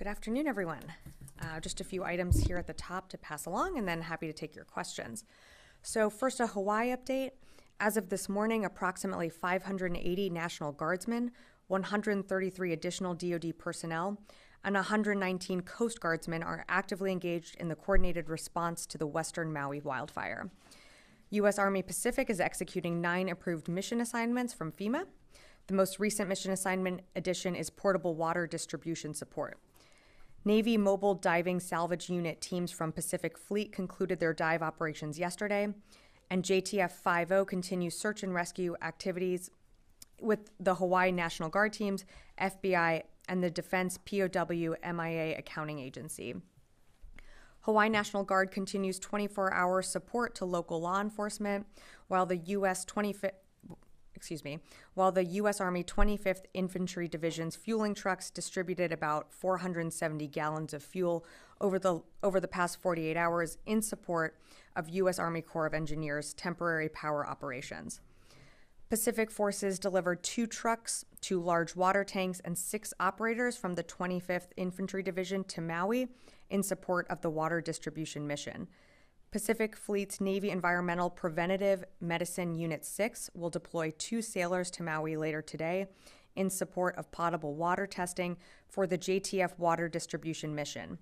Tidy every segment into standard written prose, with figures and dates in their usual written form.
Good afternoon, everyone. Just a few items here at the top to pass along, and then happy to take your questions. So first, a Hawaii update. As of this morning, approximately 580 National Guardsmen, 133 additional DoD personnel, and 119 Coast Guardsmen are actively engaged in the coordinated response to the Western Maui wildfire. U.S. Army Pacific is executing 9 approved mission assignments from FEMA. The most recent mission assignment addition is portable water distribution support. Navy Mobile Diving Salvage Unit teams from Pacific Fleet concluded their dive operations yesterday, and JTF 50 continues search and rescue activities with the Hawaii National Guard teams, FBI, and the Defense POW MIA Accounting Agency. Hawaii National Guard continues 24-hour support to local law enforcement, while the U.S. Army 25th Infantry Division's fueling trucks distributed about 470 gallons of fuel over the past 48 hours in support of U.S. Army Corps of Engineers temporary power operations. Pacific Forces delivered 2 trucks, 2 large water tanks, and 6 operators from the 25th Infantry Division to Maui in support of the water distribution mission. Pacific Fleet's Navy Environmental Preventative Medicine Unit 6 will deploy 2 sailors to Maui later today in support of potable water testing for the JTF water distribution mission.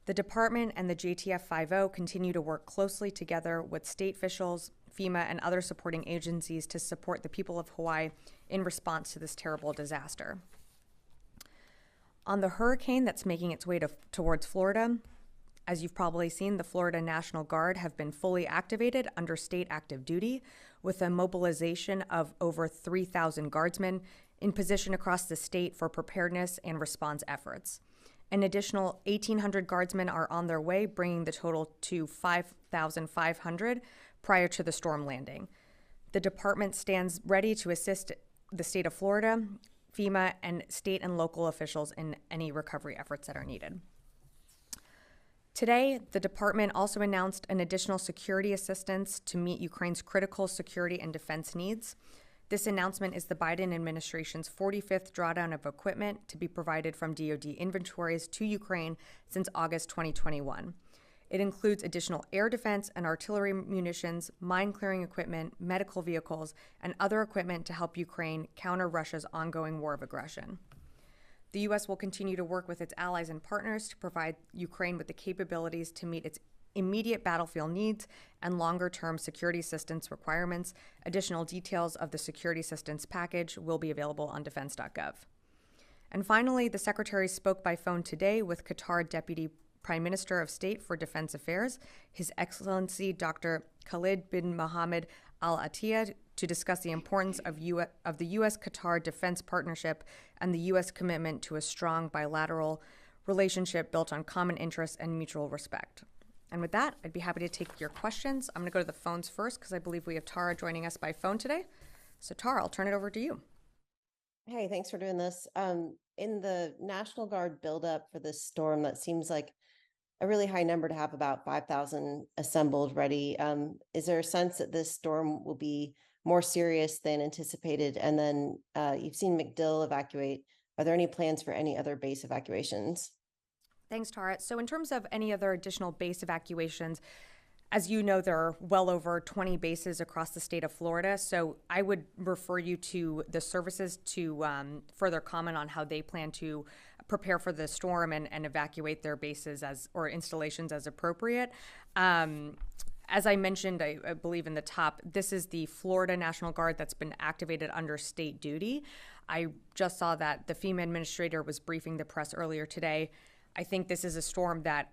The department and the JTF 50 continue to work closely together with state officials, FEMA, and other supporting agencies to support the people of Hawaii in response to this terrible disaster. On the hurricane that's making its way towards Florida, as you've probably seen, the Florida National Guard have been fully activated under state active duty with a mobilization of over 3,000 guardsmen in position across the state for preparedness and response efforts. An additional 1,800 guardsmen are on their way, bringing the total to 5,500 prior to the storm landing. The department stands ready to assist the state of Florida, FEMA, and state and local officials in any recovery efforts that are needed. Today, the department also announced an additional security assistance to meet Ukraine's critical security and defense needs. This announcement is the Biden administration's 45th drawdown of equipment to be provided from DoD inventories to Ukraine since August 2021. It includes additional air defense and artillery munitions, mine-clearing equipment, medical vehicles, and other equipment to help Ukraine counter Russia's ongoing war of aggression. The U.S. will continue to work with its allies and partners to provide Ukraine with the capabilities to meet its immediate battlefield needs and longer-term security assistance requirements. Additional details of the security assistance package will be available on defense.gov. And finally, the Secretary spoke by phone today with Qatar Deputy Prime Minister of State for Defense Affairs, His Excellency Dr. Khalid bin Mohammed Al Attiyah, to discuss the importance of the U.S.-Qatar defense partnership and the U.S. commitment to a strong bilateral relationship built on common interests and mutual respect. And with that, I'd be happy to take your questions. I'm going to go to the phones first because I believe we have Tara joining us by phone today. So Tara, I'll turn it over to you. Hey, thanks for doing this. In the National Guard buildup for this storm, that seems like a really high number to have about 5,000 assembled ready. Is there a sense that this storm will be more serious than anticipated? And then you've seen MacDill evacuate. Are there any plans for any other base evacuations? Thanks, Tara. So in terms of any other additional base evacuations, as you know, there are well over 20 bases across the state of Florida. So I would refer you to the services to further comment on how they plan to prepare for the storm and evacuate their bases or installations as appropriate. As I mentioned, I believe in the top, this is the Florida National Guard that's been activated under state duty. I just saw that the FEMA administrator was briefing the press earlier today. I think this is a storm that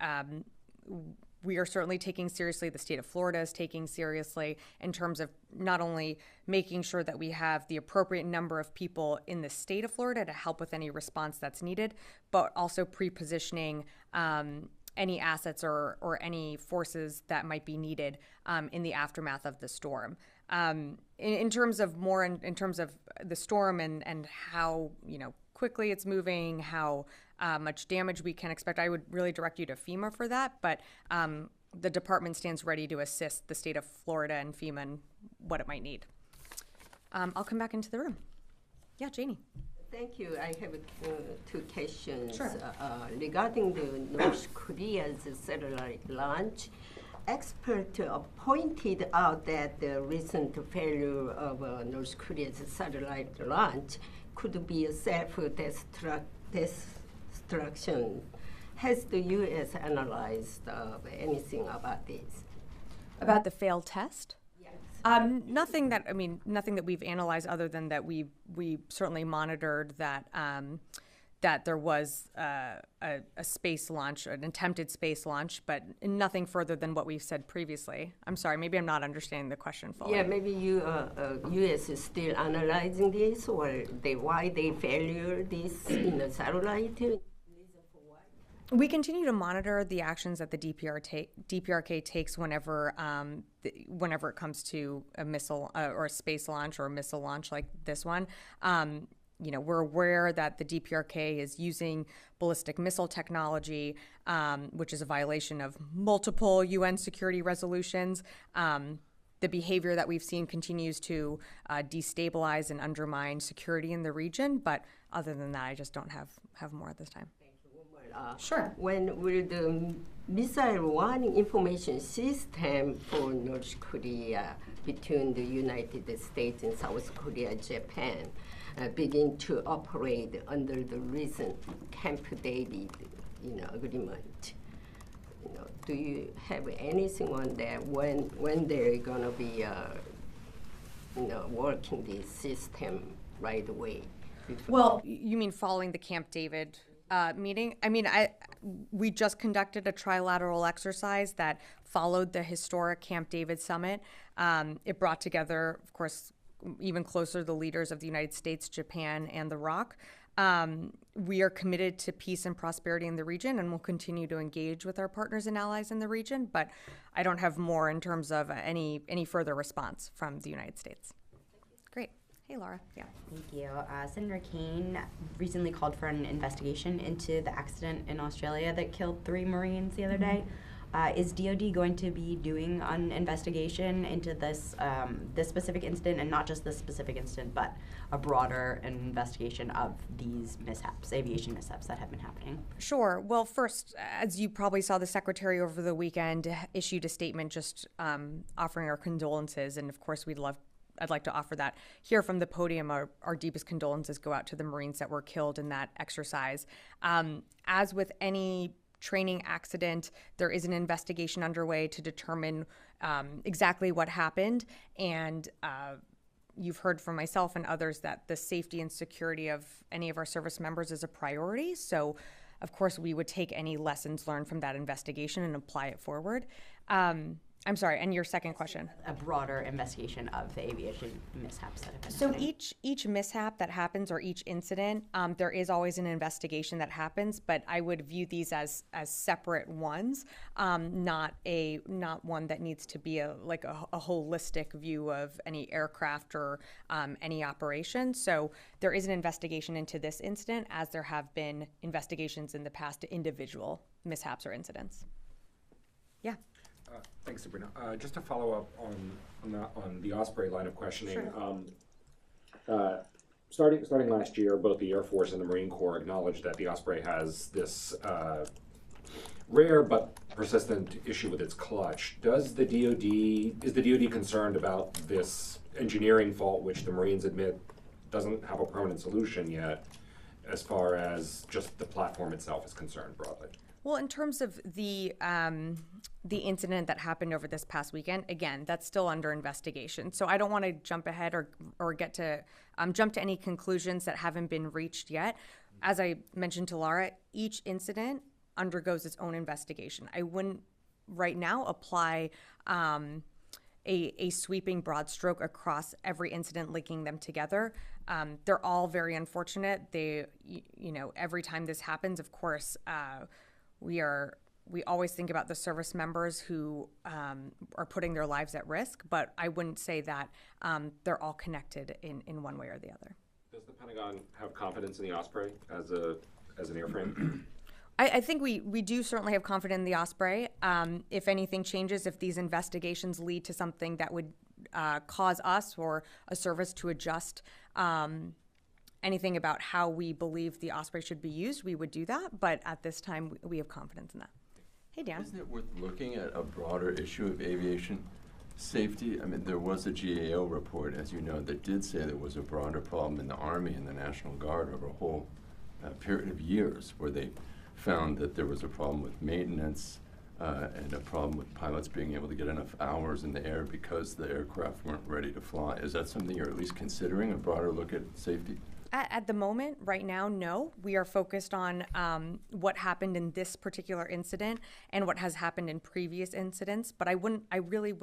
we are certainly taking seriously. The state of Florida is taking seriously in terms of not only making sure that we have the appropriate number of people in the state of Florida to help with any response that's needed, but also pre-positioning any assets or any forces that might be needed in the aftermath of the storm. In terms of the storm and how quickly it's moving, how much damage we can expect, I would really direct you to FEMA for that. But the department stands ready to assist the state of Florida and FEMA in what it might need. I'll come back into the room. Yeah, Janie. Thank you. I have two questions. Sure. Regarding the North Korea's satellite launch, experts pointed out that the recent failure of North Korea's satellite launch could be a self-destruction. Has the U.S. analyzed anything about this? About the failed test? Yes. Nothing that we've analyzed other than that we certainly monitored that that there was a space launch, an attempted space launch, but nothing further than what we've said previously. I'm sorry, maybe I'm not understanding the question fully. Yeah, maybe U.S. is still analyzing this, or why they failure this in the satellite. We continue to monitor the actions that the DPRK takes whenever it comes to a missile or a space launch or a missile launch like this one. We're aware that the DPRK is using ballistic missile technology, which is a violation of multiple UN security resolutions. The behavior that we've seen continues to destabilize and undermine security in the region. But other than that, I just don't have more at this time. Sure. When will the missile warning information system for North Korea between the United States and South Korea, Japan, begin to operate under the recent Camp David, agreement? Do you have anything on that? When they're gonna be, working this system right away? Well, you mean following the Camp David meeting? We just conducted a trilateral exercise that followed the historic Camp David summit. It brought together, of course, even closer the leaders of the United States, Japan, and the ROC. We are committed to peace and prosperity in the region, and we'll continue to engage with our partners and allies in the region. But I don't have more in terms of any further response from the United States. Great. Hey, Laura. Yeah. Thank you. Senator Kane recently called for an investigation into the accident in Australia that killed 3 Marines the other day. Is DoD going to be doing an investigation into this specific incident, and not just this specific incident, but a broader investigation of these mishaps, aviation mishaps that have been happening? Sure. Well, first, as you probably saw, the Secretary over the weekend issued a statement just offering our condolences, and of course I'd like to offer that here from the podium. Our deepest condolences go out to the Marines that were killed in that exercise. As with any training accident, there is an investigation underway to determine exactly what happened. And you've heard from myself and others that the safety and security of any of our service members is a priority. So, of course, we would take any lessons learned from that investigation and apply it forward. I'm sorry, and your second question? A broader investigation of the aviation mishaps that have been So happening. each mishap that happens or each incident, there is always an investigation that happens, but I would view these as separate ones, not one that needs to be a holistic view of any aircraft or any operation. So there is an investigation into this incident, as there have been investigations in the past to individual mishaps or incidents. Yeah. Thanks, Sabrina. Just to follow up on the Osprey line of questioning. Sure. Starting last year, both the Air Force and the Marine Corps acknowledged that the Osprey has this rare but persistent issue with its clutch. Is the DoD concerned about this engineering fault, which the Marines admit doesn't have a permanent solution yet, as far as just the platform itself is concerned broadly? Well, in terms of the incident that happened over this past weekend, again, that's still under investigation. So I don't want to jump ahead or get to jump to any conclusions that haven't been reached yet. As I mentioned to Laura, each incident undergoes its own investigation. I wouldn't right now apply a sweeping broad stroke across every incident, linking them together. They're all very unfortunate. Every time this happens, of course, we always think about the service members who are putting their lives at risk, but I wouldn't say that they're all connected in one way or the other. Does the Pentagon have confidence in the Osprey as an airframe? I think we do certainly have confidence in the Osprey. If anything changes, if these investigations lead to something that would cause us or a service to adjust anything about how we believe the Osprey should be used, we would do that. But at this time, we have confidence in that. Hey, Dan. Isn't it worth looking at a broader issue of aviation safety? I mean, there was a GAO report, as you know, that did say there was a broader problem in the Army and the National Guard over a whole period of years, where they found that there was a problem with maintenance and a problem with pilots being able to get enough hours in the air because the aircraft weren't ready to fly. Is that something you're at least considering, a broader look at safety? At the moment, right now, no. We are focused on what happened in this particular incident and what has happened in previous incidents. But I really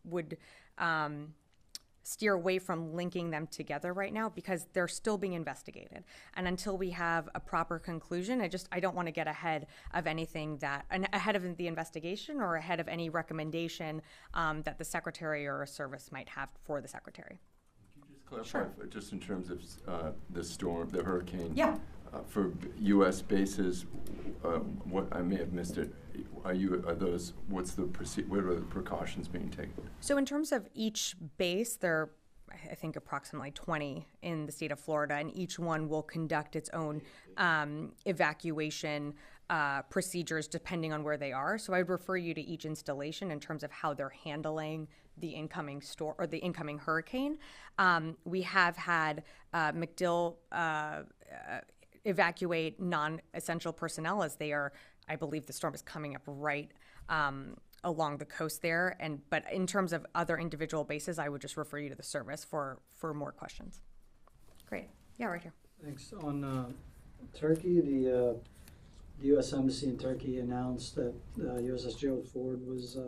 would steer away from linking them together right now because they're still being investigated. And until we have a proper conclusion, I don't want to get ahead of anything ahead of the investigation or ahead of any recommendation that the secretary or a service might have for the secretary. Clarify, just in terms of the storm, the hurricane. Yeah. For U.S. bases, what I may have missed it. What are the precautions being taken? So in terms of each base, there are, I think, approximately 20 in the state of Florida, and each one will conduct its own evacuation procedures depending on where they are. So I'd refer you to each installation in terms of how they're handling the incoming storm or the incoming hurricane. We have had MacDill evacuate non-essential personnel as they are, I believe the storm is coming up right along the coast there. But in terms of other individual bases, I would just refer you to the service for more questions. Great. Yeah, right here. Thanks. On Turkey, the U.S. Embassy in Turkey announced that USS Gerald Ford was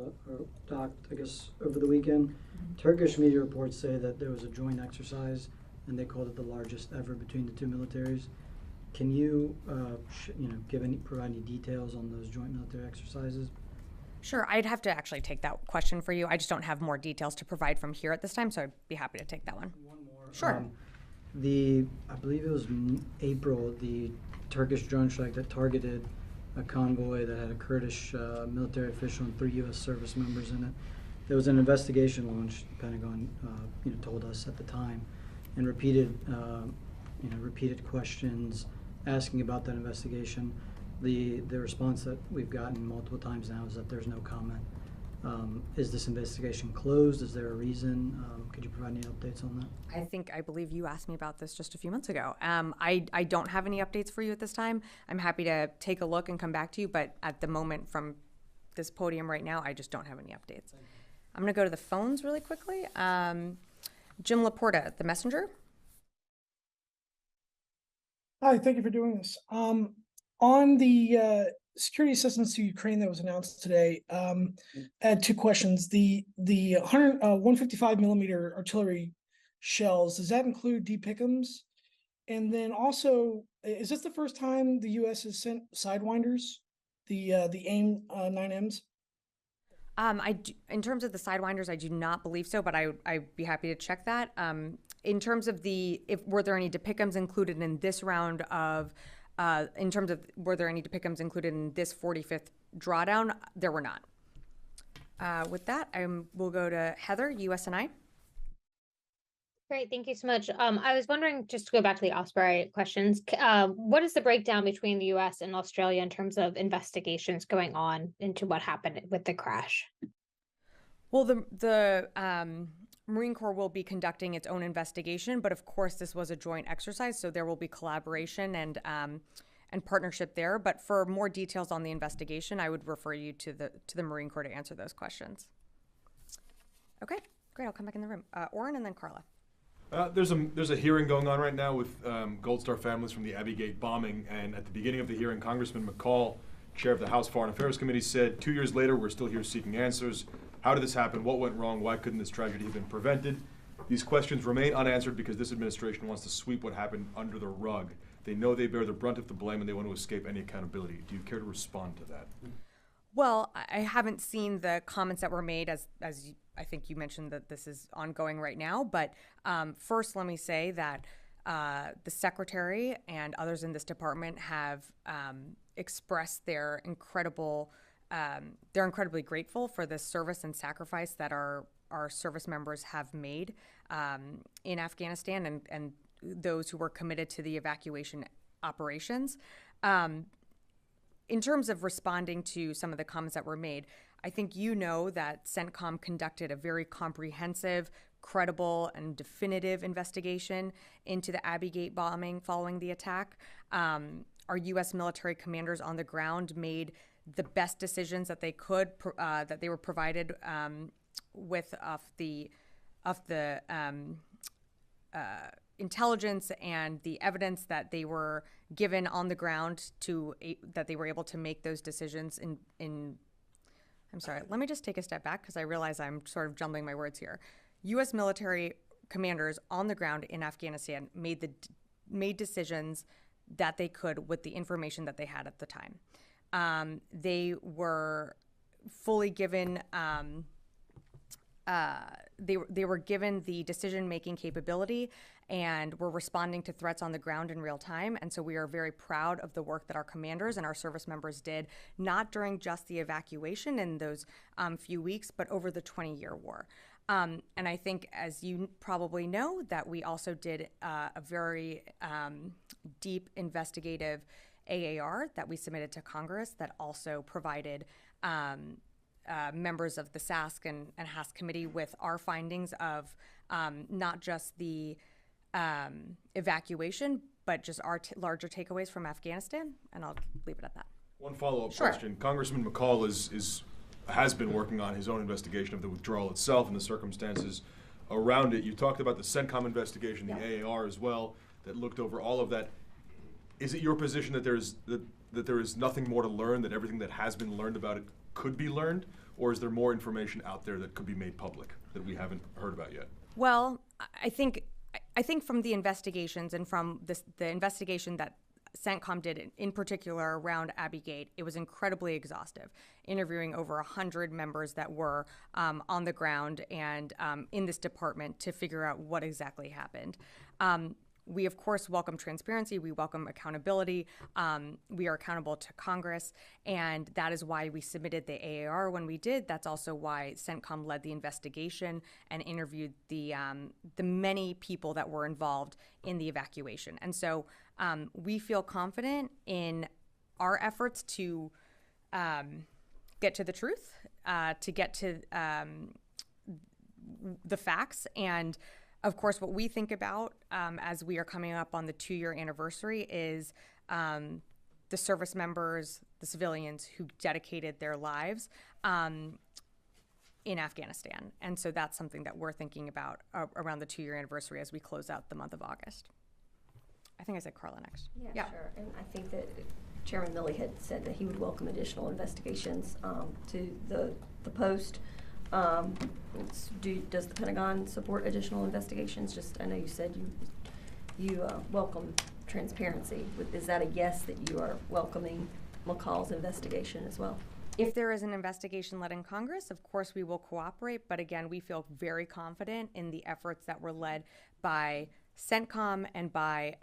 docked, I guess, over the weekend. Turkish media reports say that there was a joint exercise, and they called it the largest ever between the two militaries. Can you, provide any details on those joint military exercises? Sure. I'd have to actually take that question for you. I just don't have more details to provide from here at this time, so I'd be happy to take that one. One more. Sure. I believe it was April, the Turkish drone strike that targeted a convoy that had a Kurdish military official and 3 U.S. service members in it. There was an investigation launched, the Pentagon told us at the time, and repeated questions asking about that investigation. The response that we've gotten multiple times now is that there's no comment. Is this investigation closed? Is there a reason? Could you provide any updates on that? I believe you asked me about this just a few months ago. I don't have any updates for you at this time. I'm happy to take a look and come back to you, but at the moment from this podium right now, I just don't have any updates. I'm going to go to the phones really quickly. Jim Laporta, The Messenger. Hi, thank you for doing this. On the security assistance to Ukraine that was announced today, I had 2 questions. The 155 millimeter artillery shells, does that include D-Pick'ems? And then also, is this the first time the U.S. has sent Sidewinders, the AIM 9Ms? In terms of the Sidewinders, I do not believe so, but I'd be happy to check that. In terms of were there any D-Pick'ems included in this round of, in terms of were there any D-Pick'ems included in this 45th drawdown? There were not. With that, we'll go to Heather, USNI. Great, thank you so much. I was wondering, just to go back to the Osprey questions, what is the breakdown between the U.S. and Australia in terms of investigations going on into what happened with the crash? Well, the Marine Corps will be conducting its own investigation, but of course this was a joint exercise, so there will be collaboration and partnership there. But for more details on the investigation, I would refer you to the Marine Corps to answer those questions. Okay, great. I'll come back in the room. Oren and then Carla. There's a hearing going on right now with Gold Star families from the Abbey Gate bombing, and at the beginning of the hearing, Congressman McCall, chair of the House Foreign Affairs Committee, said 2 years later, we're still here seeking answers. How did this happen? What went wrong? Why couldn't this tragedy have been prevented? These questions remain unanswered because this administration wants to sweep what happened under the rug. They know they bear the brunt of the blame and they want to escape any accountability. Do you care to respond to that? Well, I haven't seen the comments that were made as I think you mentioned that this is ongoing right now. But first, let me say that the secretary and others in this department have expressed they're incredibly grateful for the service and sacrifice that our service members have made in Afghanistan, and those who were committed to the evacuation operations. In terms of responding to some of the comments that were made, I think you know that CENTCOM conducted a very comprehensive, credible, and definitive investigation into the Abbey Gate bombing following the attack. Our U.S. military commanders on the ground made the best decisions that they could, that they were provided with the intelligence and the evidence that they were given on the ground that they were able to make those decisions in I'm sorry, let me just take a step back because I realize I'm sort of jumbling my words here. U.S. military commanders on the ground in Afghanistan made decisions that they could with the information that they had at the time. They were fully given they were given the decision-making capability and were responding to threats on the ground in real time. And so we are very proud of the work that our commanders and our service members did, not during just the evacuation in those few weeks, but over the 20-year war. And I think, as you probably know, that we also did a very deep investigative AAR that we submitted to Congress that also provided members of the SASC and HASC committee with our findings of not just the evacuation, but just our larger takeaways from Afghanistan. And I'll leave it at that. One follow-up Sure. question. Congressman McCall has been working on his own investigation of the withdrawal itself and the circumstances around it. You talked about the CENTCOM investigation, the AAR as well, that looked over all of that. Is it your position that there is nothing more to learn, that everything that has been learned about it could be learned, or is there more information out there that could be made public that we haven't heard about yet? Well, I think from the investigations and from the investigation that CENTCOM did in particular around Abbey Gate, it was incredibly exhaustive, interviewing over 100 members that were on the ground and in this department to figure out what exactly happened. We, of course, welcome transparency. We welcome accountability. We are accountable to Congress, and that is why we submitted the AAR when we did. That's also why CENTCOM led the investigation and interviewed the many people that were involved in the evacuation. And so we feel confident in our efforts to get to the truth, to get to the facts, and of course, what we think about as we are coming up on the 2-year anniversary is the service members, the civilians who dedicated their lives in Afghanistan. And so that's something that we're thinking about around the 2-year anniversary as we close out the month of August. I think I said Carla next. Yeah, sure. And I think that Chairman Milley had said that he would welcome additional investigations to the post. Does the Pentagon support additional investigations? I know you said you welcome transparency. Is that a yes, that you are welcoming McCall's investigation as well? If there is an investigation led in Congress, of course we will cooperate. But again, we feel very confident in the efforts that were led by CENTCOM and by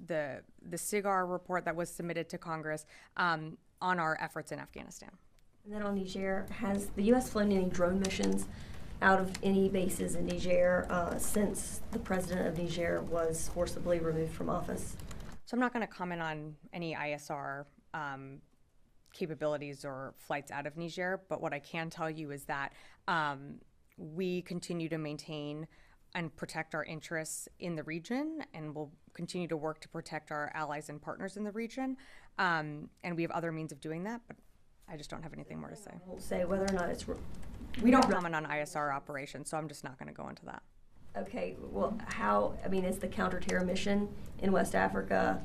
the SIGAR report that was submitted to Congress on our efforts in Afghanistan. And then on Niger, has the U.S. flown any drone missions out of any bases in Niger since the president of Niger was forcibly removed from office? So I'm not going to comment on any ISR capabilities or flights out of Niger, but what I can tell you is that we continue to maintain and protect our interests in the region, and we'll continue to work to protect our allies and partners in the region. And we have other means of doing that, but I just don't have anything more to say. I won't say whether or not it's... We don't comment on ISR operations, so I'm just not going to go into that. Okay, well, is the counter-terror mission in West Africa,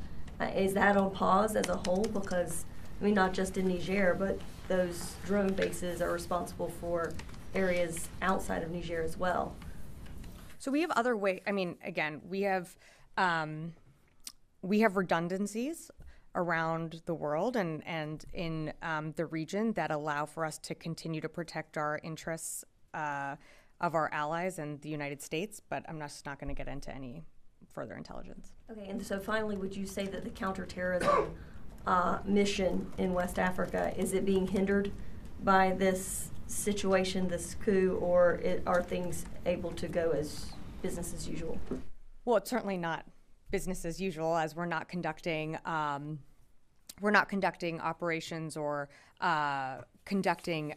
is that on pause as a whole? Because, not just in Niger, but those drone bases are responsible for areas outside of Niger as well. So we have other ways. Again, we have redundancies around the world and in the region that allow for us to continue to protect our interests of our allies and the United States, but I'm just not going to get into any further intelligence. Okay, and so finally, would you say that the counterterrorism mission in West Africa, is it being hindered by this situation, this coup, or are things able to go as business as usual? Well, it's certainly not business as usual, as we're not conducting operations or conducting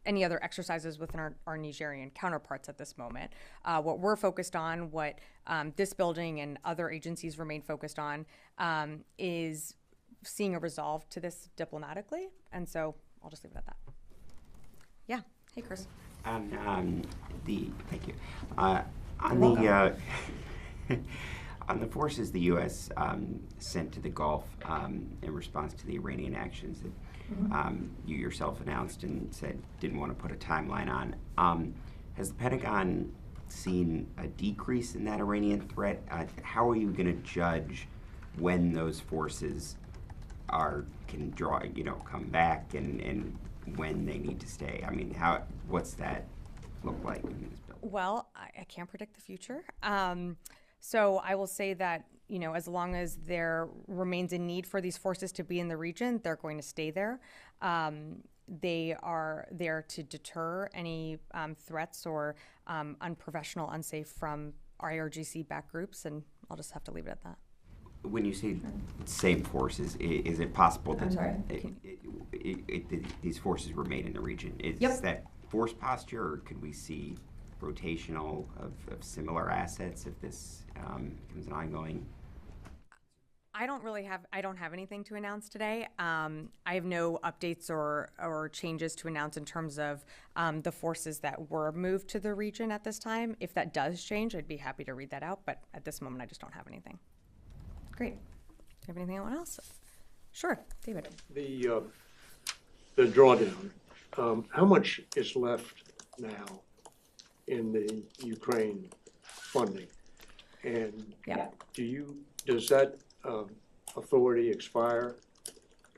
any other exercises within our Nigerian counterparts at this moment. What we're focused on, what this building and other agencies remain focused on, is seeing a resolve to this diplomatically. And so I'll just leave it at that. Yeah. Hey, Chris. Thank you. On the on the forces the U.S. Sent to the Gulf in response to the Iranian actions that you yourself announced and said didn't want to put a timeline on, has the Pentagon seen a decrease in that Iranian threat? How are you going to judge when those forces can come back and when they need to stay? I mean, what's that look like in this bill? Well, I can't predict the future. So I will say that, as long as there remains a need for these forces to be in the region, they're going to stay there. They are there to deter any threats or unprofessional, unsafe from IRGC-backed groups, and I'll just have to leave it at that. When you say same forces, is it possible that these forces remain in the region? Is that force posture, or could we see rotational of similar assets if this becomes an ongoing? I don't have anything to announce today. I have no updates or changes to announce in terms of the forces that were moved to the region at this time. If that does change, I'd be happy to read that out, but at this moment I just don't have anything. Great. Do you have anything else? Sure, David. The drawdown, how much is left now in the Ukraine funding? And does that authority expire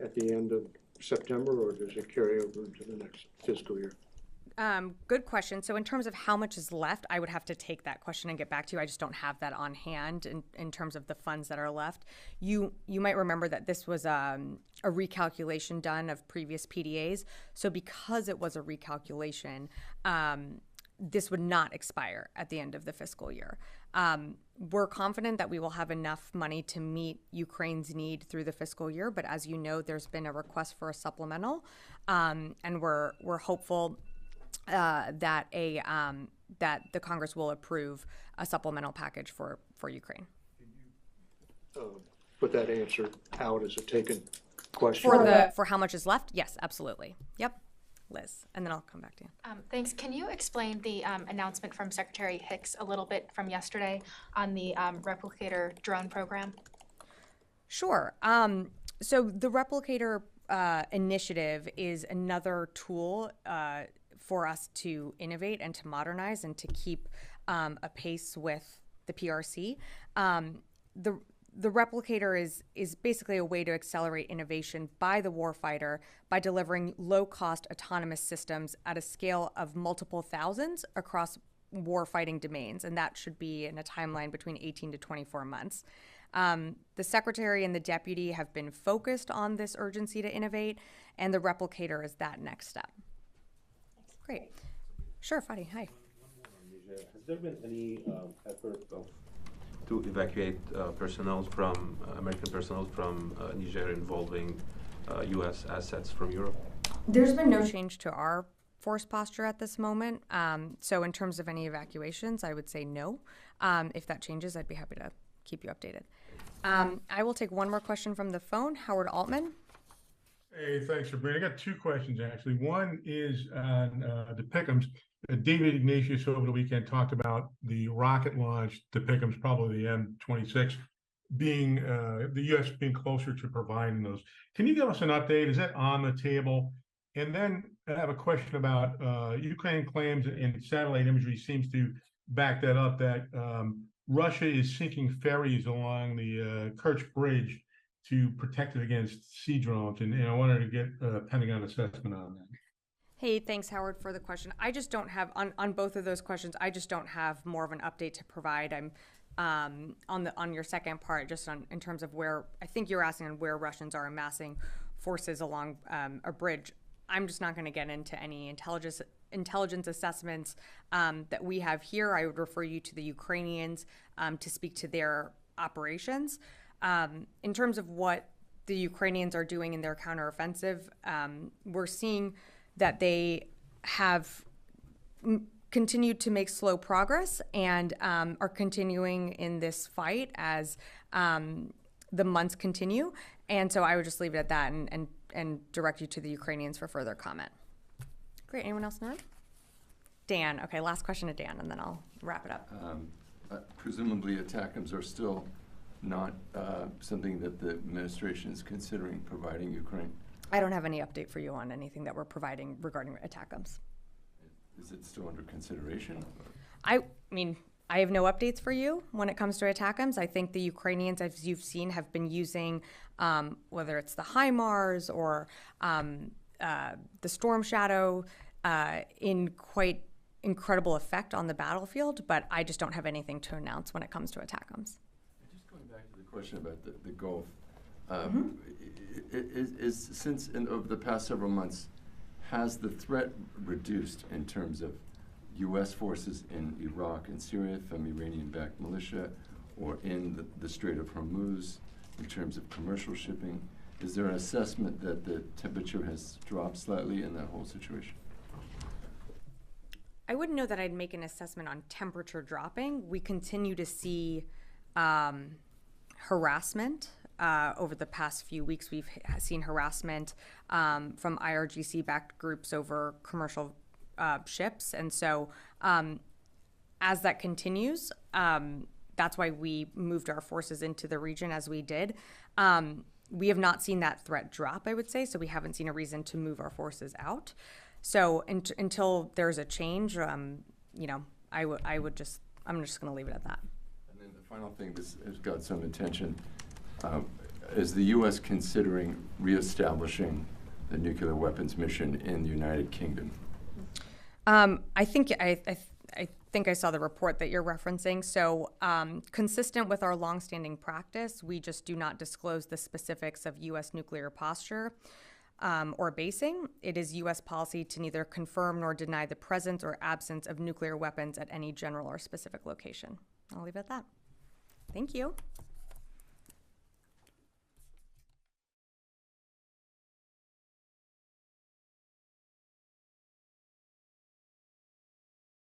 at the end of September, or does it carry over into the next fiscal year? Good question. So in terms of how much is left, I would have to take that question and get back to you. I just don't have that on hand in terms of the funds that are left. You might remember that this was a recalculation done of previous PDAs. So because it was a recalculation, this would not expire at the end of the fiscal year. We're confident that we will have enough money to meet Ukraine's need through the fiscal year, but as you know, there's been a request for a supplemental, and we're hopeful that the Congress will approve a supplemental package for Ukraine. Can you put that answer out as a taken question? For how much is left? Yes, absolutely. Yep. Liz, and then I'll come back to you. Thanks. Can you explain the announcement from Secretary Hicks a little bit from yesterday on the replicator drone program? Sure. So the replicator initiative is another tool for us to innovate and to modernize and to keep a pace with the PRC. The replicator is basically a way to accelerate innovation by the warfighter by delivering low-cost autonomous systems at a scale of multiple thousands across warfighting domains, and that should be in a timeline between 18 to 24 months. The Secretary and the Deputy have been focused on this urgency to innovate, and the replicator is that next step. Great. Sure, Fadi, hi. Has there been any effort to evacuate American personnel from Niger involving U.S. assets from Europe? There's been no change to our force posture at this moment. So in terms of any evacuations, I would say no. If that changes, I'd be happy to keep you updated. I will take one more question from the phone. Howard Altman. Hey, thanks, Sabrina. I got two questions, actually. One is on the Pickums. David Ignatius over the weekend talked about the rocket launch to Pickums, probably the M26, being the U.S. being closer to providing those. Can you give us an update? Is that on the table? And then I have a question about Ukraine claims, and satellite imagery seems to back that up, that Russia is sinking ferries along the Kerch Bridge to protect it against sea drones. And I wanted to get a Pentagon assessment on that. Hey, thanks, Howard, for the question. I just don't have, on both of those questions, I just don't have more of an update to provide. I'm on your second part, just in terms of where, I think you're asking on where Russians are amassing forces along a bridge. I'm just not going to get into any intelligence assessments that we have here. I would refer you to the Ukrainians to speak to their operations. In terms of what the Ukrainians are doing in their counteroffensive, we're seeing that they have continued to make slow progress and are continuing in this fight as the months continue. And so I would just leave it at that and direct you to the Ukrainians for further comment. Great. Anyone else in the room? Dan. Okay, last question to Dan, and then I'll wrap it up. Presumably ATACMS are still not something that the administration is considering providing Ukraine. I don't have any update for you on anything that we're providing regarding ATACMS. Is it still under consideration? I mean, I have no updates for you when it comes to ATACMS. I think the Ukrainians, as you've seen, have been using, whether it's the HIMARS or the Storm Shadow, in quite incredible effect on the battlefield, but I just don't have anything to announce when it comes to ATACMS. Just going back to the question about the Gulf, since over the past several months, has the threat reduced in terms of U.S. forces in Iraq and Syria from Iranian-backed militia, or in the Strait of Hormuz in terms of commercial shipping? Is there an assessment that the temperature has dropped slightly in that whole situation? I wouldn't know that I'd make an assessment on temperature dropping. We continue to see harassment. Over the past few weeks, we've seen harassment from IRGC-backed groups over commercial ships. And so as that continues, that's why we moved our forces into the region as we did. We have not seen that threat drop, I would say, so we haven't seen a reason to move our forces out. So until there's a change, I'm just going to leave it at that. And then the final thing this has got some attention. Is the U.S. considering reestablishing the nuclear weapons mission in the United Kingdom? I think I saw the report that you're referencing. So consistent with our longstanding practice, we just do not disclose the specifics of U.S. nuclear posture or basing. It is U.S. policy to neither confirm nor deny the presence or absence of nuclear weapons at any general or specific location. I'll leave it at that. Thank you.